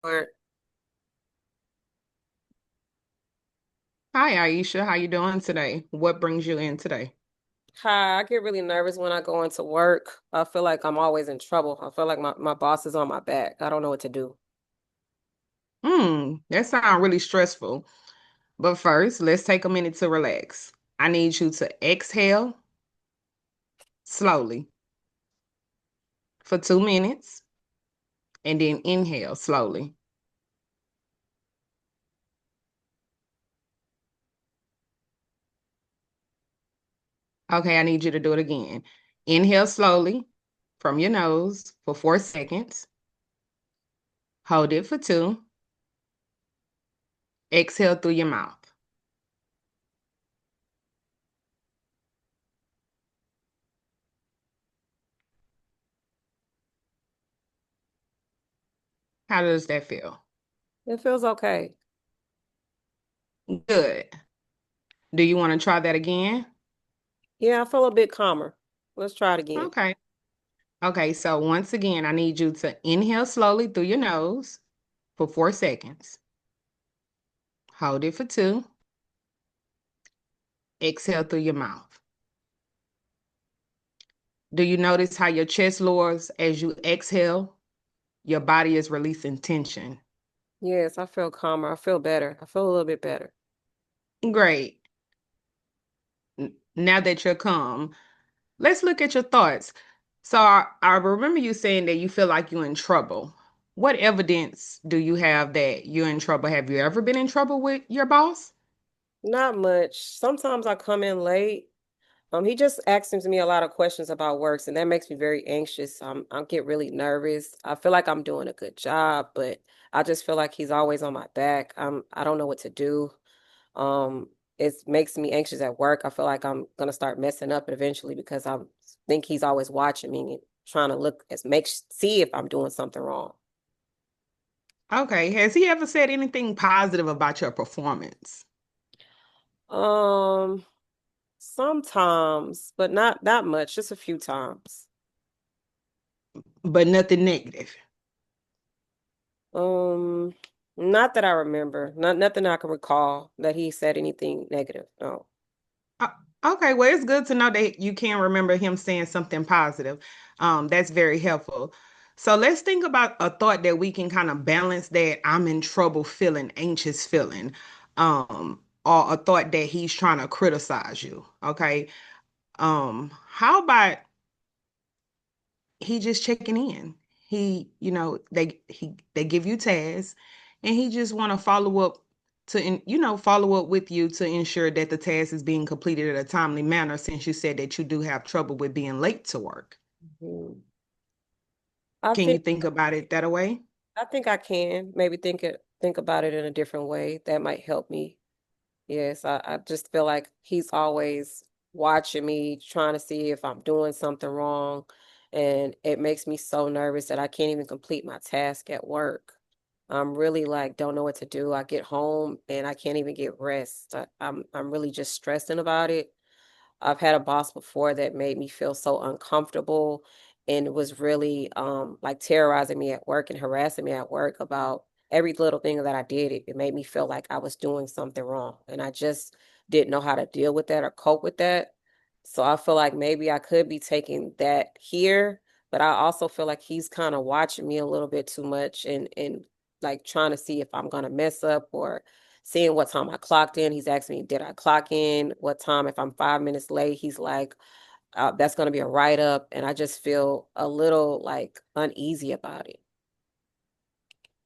Or Hi, Aisha. How you doing today? What brings you in today? hi, I get really nervous when I go into work. I feel like I'm always in trouble. I feel like my boss is on my back. I don't know what to do. That sounds really stressful. But first, let's take a minute to relax. I need you to exhale slowly for 2 minutes and then inhale slowly. Okay, I need you to do it again. Inhale slowly from your nose for 4 seconds. Hold it for two. Exhale through your mouth. How does that feel? It feels okay. Good. Do you want to try that again? Yeah, I feel a bit calmer. Let's try it again. Okay. Okay, so once again, I need you to inhale slowly through your nose for 4 seconds. Hold it for two. Exhale through your mouth. Do you notice how your chest lowers as you exhale? Your body is releasing tension. Yes, I feel calmer. I feel better. I feel a little bit better. Great. Now that you're calm, let's look at your thoughts. So I remember you saying that you feel like you're in trouble. What evidence do you have that you're in trouble? Have you ever been in trouble with your boss? Not much. Sometimes I come in late. He just asks me a lot of questions about works, and that makes me very anxious. I get really nervous. I feel like I'm doing a good job, but I just feel like he's always on my back. I don't know what to do. Um, it makes me anxious at work. I feel like I'm gonna start messing up eventually because I think he's always watching me and trying to look as see if I'm doing something wrong. Okay. Has he ever said anything positive about your performance? Um, Sometimes, but not that much, just a few times. But nothing negative. Um, Not that I remember. Nothing I can recall that he said anything negative. No. Uh, okay, well, it's good to know that you can remember him saying something positive. That's very helpful. So let's think about a thought that we can kind of balance that I'm in trouble feeling, anxious feeling, or a thought that he's trying to criticize you. Okay. How about he just checking in? They give you tasks and he just want to follow up follow up with you to ensure that the task is being completed at a timely manner since you said that you do have trouble with being late to work. Mhm. I Can you think think about it that way? I think I can maybe think about it in a different way. That might help me. Yes, I just feel like he's always watching me, trying to see if I'm doing something wrong. And it makes me so nervous that I can't even complete my task at work. I'm really like don't know what to do. I get home and I can't even get rest. I'm really just stressing about it. I've had a boss before that made me feel so uncomfortable and was really like terrorizing me at work and harassing me at work about every little thing that I did. It made me feel like I was doing something wrong. And I just didn't know how to deal with that or cope with that. So I feel like maybe I could be taking that here, but I also feel like he's kind of watching me a little bit too much and like trying to see if I'm gonna mess up or seeing what time I clocked in. He's asking me, did I clock in? What time? If I'm 5 minutes late, he's like, that's going to be a write up. And I just feel a little like uneasy about it.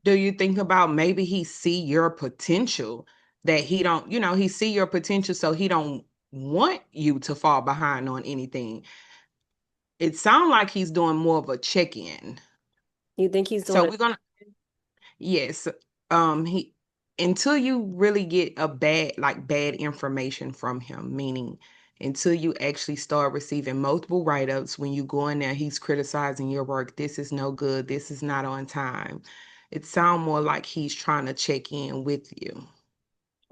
Do you think about maybe he see your potential that he don't, he see your potential so he don't want you to fall behind on anything? It sounds like he's doing more of a check-in. You think he's So doing it? we're gonna Yes. He until you really get a bad information from him, meaning until you actually start receiving multiple write-ups when you go in there, he's criticizing your work. This is no good. This is not on time. It sounds more like he's trying to check in with you.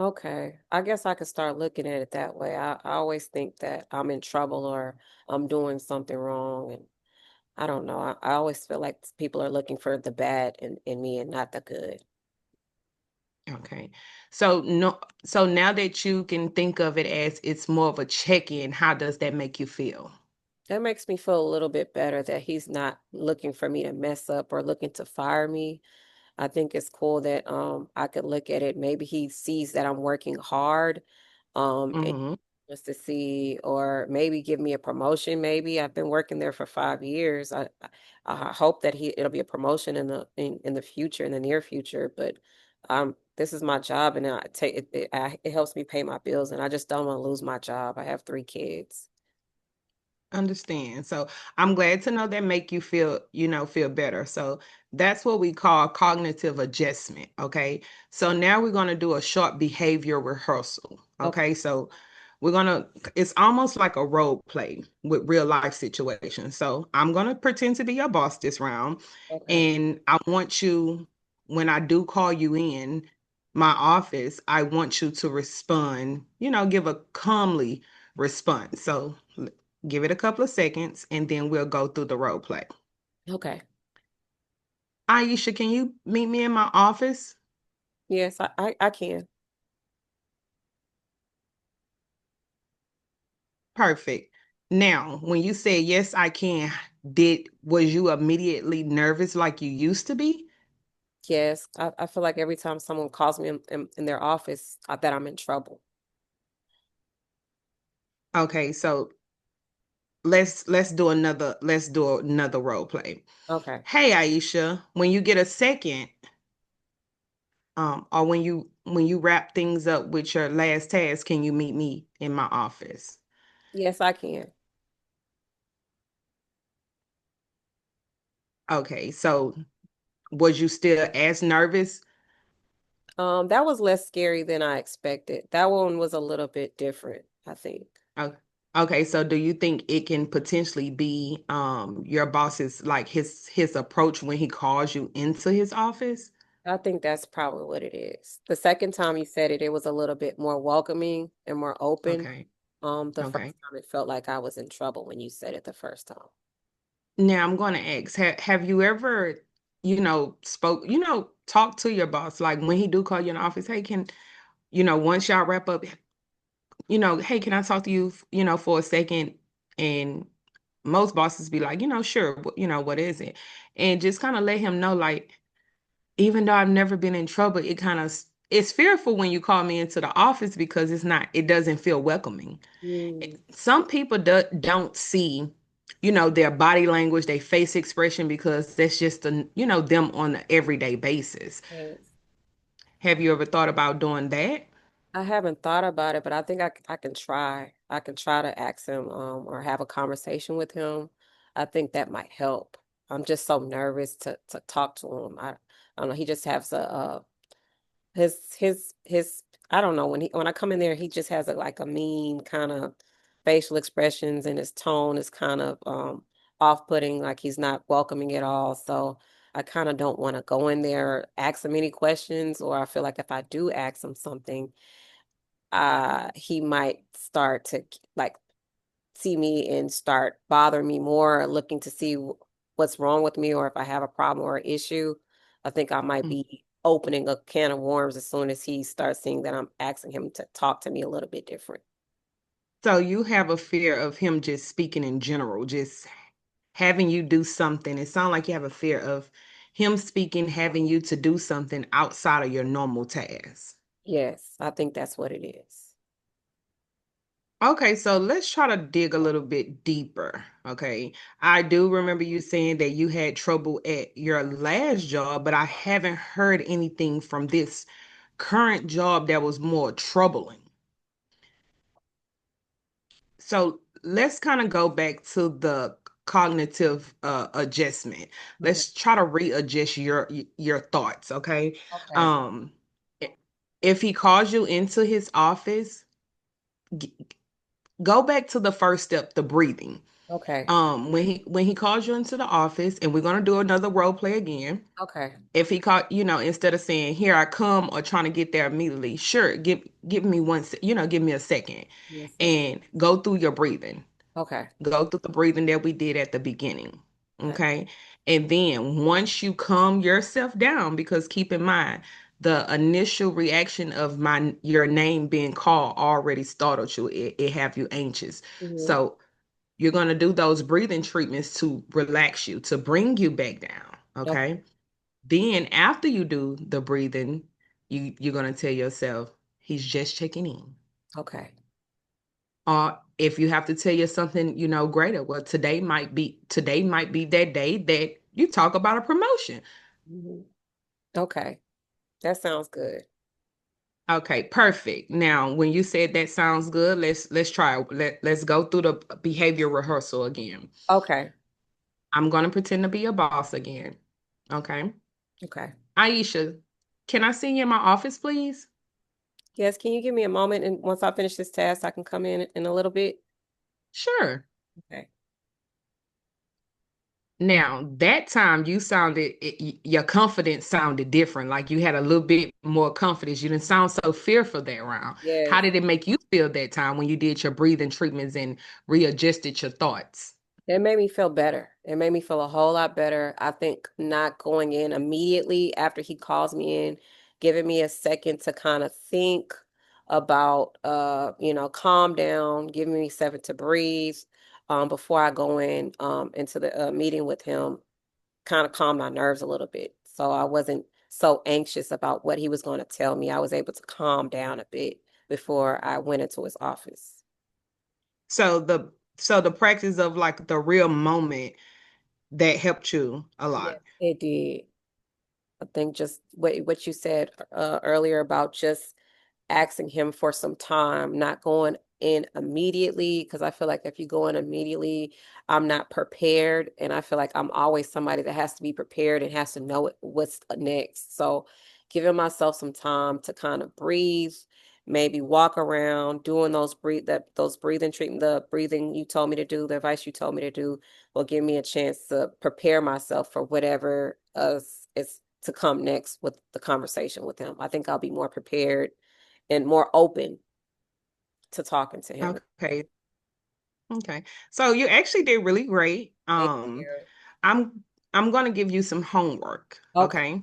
Okay. I guess I could start looking at it that way. I always think that I'm in trouble or I'm doing something wrong. I don't know. I always feel like people are looking for the bad in me and not the good. Okay. So no, so now that you can think of it as it's more of a check-in, how does that make you feel? That makes me feel a little bit better that he's not looking for me to mess up or looking to fire me. I think it's cool that I could look at it. Maybe he sees that I'm working hard and Hmm. wants to see or maybe give me a promotion. Maybe I've been working there for 5 years. I hope that it'll be a promotion in the future, in the near future. But this is my job, and I take it. It helps me pay my bills, and I just don't want to lose my job. I have 3 kids. Understand. So I'm glad to know that make you feel, feel better. So that's what we call cognitive adjustment. Okay. So now we're going to do a short behavior rehearsal. Okay. Okay. So we're going to, it's almost like a role play with real life situations. So I'm going to pretend to be your boss this round. Okay. And I want you, when I do call you in my office, I want you to respond, give a calmly response. So give it a couple of seconds and then we'll go through the role play. Okay. Aisha, can you meet me in my office? Yes, I can. Perfect. Now, when you said yes, I can, was you immediately nervous like you used to be? Yes, I feel like every time someone calls me in their office, that I'm in trouble. Okay, so let's do another role play. Okay. Hey Aisha, when you get a second, or when you wrap things up with your last task, can you meet me in my office? Yes, I can. Okay, so was you still as nervous? That was less scary than I expected. That one was a little bit different, I think. Oh, okay, so do you think it can potentially be your boss's like his approach when he calls you into his office? I think that's probably what it is. The second time you said it, it was a little bit more welcoming and more open. Okay, The first okay. time it felt like I was in trouble when you said it the first time. Now I'm going to ask, have you ever, talked to your boss like when he do call you in the office, hey, once y'all wrap up, hey, can I talk to you, for a second? And most bosses be like, sure, what is it? And just kind of let him know like even though I've never been in trouble, it's fearful when you call me into the office because it doesn't feel welcoming. Mm, Some people don't see, their body language, their face expression because that's just them on an everyday basis. yes. Have you ever thought about doing that? I haven't thought about it, but I think I can try. I can try to ask him or have a conversation with him. I think that might help. I'm just so nervous to talk to him. I don't know. He just has his I don't know when I come in there he just has like a mean kind of facial expressions and his tone is kind of off-putting, like he's not welcoming at all. So I kind of don't want to go in there ask him any questions, or I feel like if I do ask him something he might start to like see me and start bothering me more, looking to see what's wrong with me or if I have a problem or issue. I think I might Mm. be opening a can of worms as soon as he starts seeing that I'm asking him to talk to me a little bit different. So you have a fear of him just speaking in general, just having you do something. It sounds like you have a fear of him speaking, having you to do something outside of your normal tasks. Yes, I think that's what it is. Okay, so let's try to dig a little bit deeper. Okay. I do remember you saying that you had trouble at your last job, but I haven't heard anything from this current job that was more troubling. So let's kind of go back to the cognitive adjustment. Okay. Let's try to readjust your thoughts, okay? Okay. Um i- if he calls you into his office, g- go back to the first step, the breathing. Okay. When he calls you into the office, and we're gonna do another role play again. Okay. If he called, instead of saying "here I come" or trying to get there immediately, sure, give me give me a second, Yes. and go through your breathing. Okay. Go through the breathing that we did at the beginning. Okay. Okay. And then once you calm yourself down, because keep in mind, the initial reaction of your name being called already startled you. It have you anxious. Hmm. So you're gonna do those breathing treatments to relax you, to bring you back down. Okay. Okay. Then after you do the breathing, you're gonna tell yourself, he's just checking in. Okay. Or if you have to tell you something, greater, well, today might be that day that you talk about a promotion. Hmm. Okay. That sounds good. Okay, perfect. Now, when you said that sounds good, let's try. Let's go through the behavior rehearsal again. Okay. I'm gonna pretend to be a boss again. Okay. Okay. Aisha, can I see you in my office, please? Yes, can you give me a moment and once I finish this task, I can come in a little bit? Sure. Okay. Now, that time your confidence sounded different. Like you had a little bit more confidence. You didn't sound so fearful that round. How Yes. did it make you feel that time when you did your breathing treatments and readjusted your thoughts? It made me feel better. It made me feel a whole lot better. I think not going in immediately after he calls me in, giving me a second to kind of think about calm down, giving me a second to breathe before I go in into the meeting with him, kind of calm my nerves a little bit. So I wasn't so anxious about what he was going to tell me. I was able to calm down a bit before I went into his office. So the practice of like the real moment that helped you a Yes, lot. it did. I think just what you said earlier about just asking him for some time, not going in immediately, because I feel like if you go in immediately, I'm not prepared, and I feel like I'm always somebody that has to be prepared and has to know what's next. So, giving myself some time to kind of breathe, maybe walk around, doing those breathing treatment, the breathing you told me to do, the advice you told me to do, will give me a chance to prepare myself for whatever is to come next with the conversation with him. I think I'll be more prepared and more open to talking to him. Okay. Okay. So you actually did really great. Thank you. I'm I'm gonna give you some homework. Okay. Okay.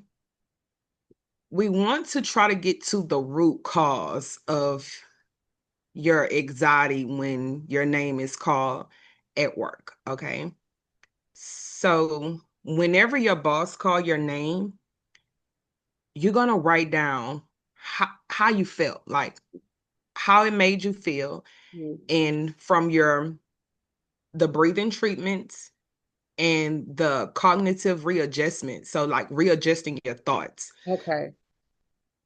We want to try to get to the root cause of your anxiety when your name is called at work. Okay. So whenever your boss call your name, you're gonna write down how you felt, like how it made you feel, Mm. and from the breathing treatments and the cognitive readjustment. So like readjusting your thoughts. Okay.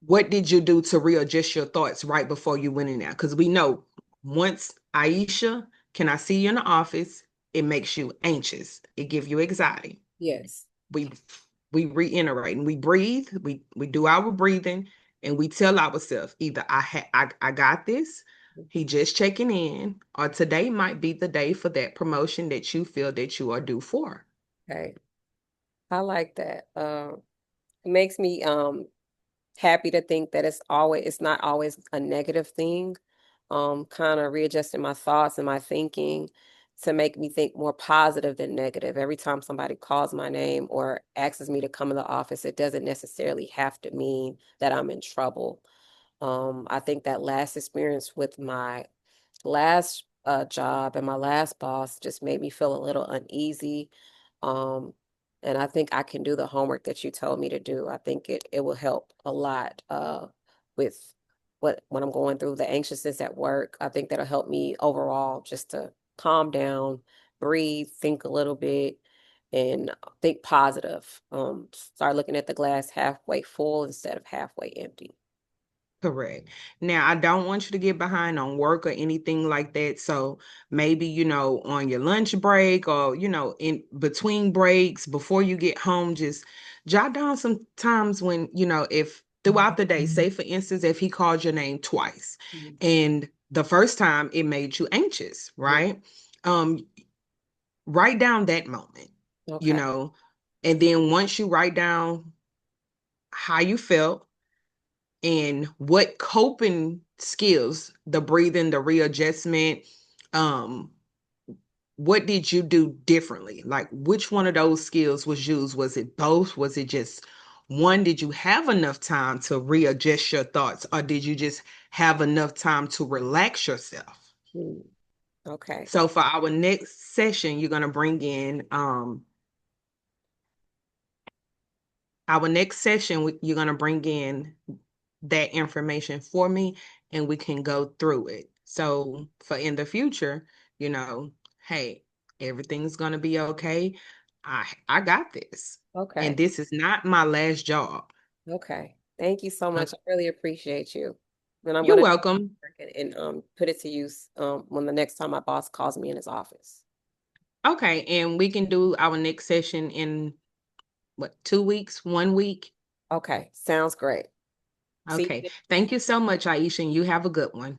What did you do to readjust your thoughts right before you went in there? Because we know once Aisha, can I see you in the office? It makes you anxious. It gives you anxiety. Yes. We we reiterate and we breathe. We do our breathing and we tell ourselves either I got this. He just checking in, or today might be the day for that promotion that you feel that you are due for. Okay. I like that. It makes me happy to think that it's not always a negative thing. Kind of readjusting my thoughts and my thinking to make me think more positive than negative. Every time somebody calls my name or asks me to come in the office, it doesn't necessarily have to mean that I'm in trouble. I think that last experience with my last job and my last boss just made me feel a little uneasy. Um, and I think I can do the homework that you told me to do. I think it will help a lot with when I'm going through the anxiousness at work. I think that'll help me overall just to calm down, breathe, think a little bit, and think positive. Start looking at the glass halfway full instead of halfway empty. Correct. Now, I don't want you to get behind on work or anything like that. So maybe, on your lunch break or, in between breaks before you get home, just jot down some times when, if throughout the day, say for instance, if he called your name twice Mhm. and the first time it made you anxious, Mhm. right? Um, Write down that moment, you Okay. know, and then once you write down how you felt, and what coping skills, the breathing, the readjustment, um what did you do differently? Like, which one of those skills was used? Was it both? Was it just one? Did you have enough time to readjust your thoughts, or did you just have enough time to relax yourself? Hmm. Okay. So for our next session, you're gonna bring in our next session, you're gonna bring in that information for me, and we can go through it. So for in the future, you know, hey, everything's gonna be okay. I got this. And Okay. this is not my last job. Okay. Thank you so much. I Okay. really appreciate you. And I'm You're gonna welcome. and put it to use when the next time my boss calls me in his office. Okay, and we can do our next session in what, 2 weeks, 1 week? Okay. Sounds great. See Okay. you. Thank you so much, Aisha, and you have a good one.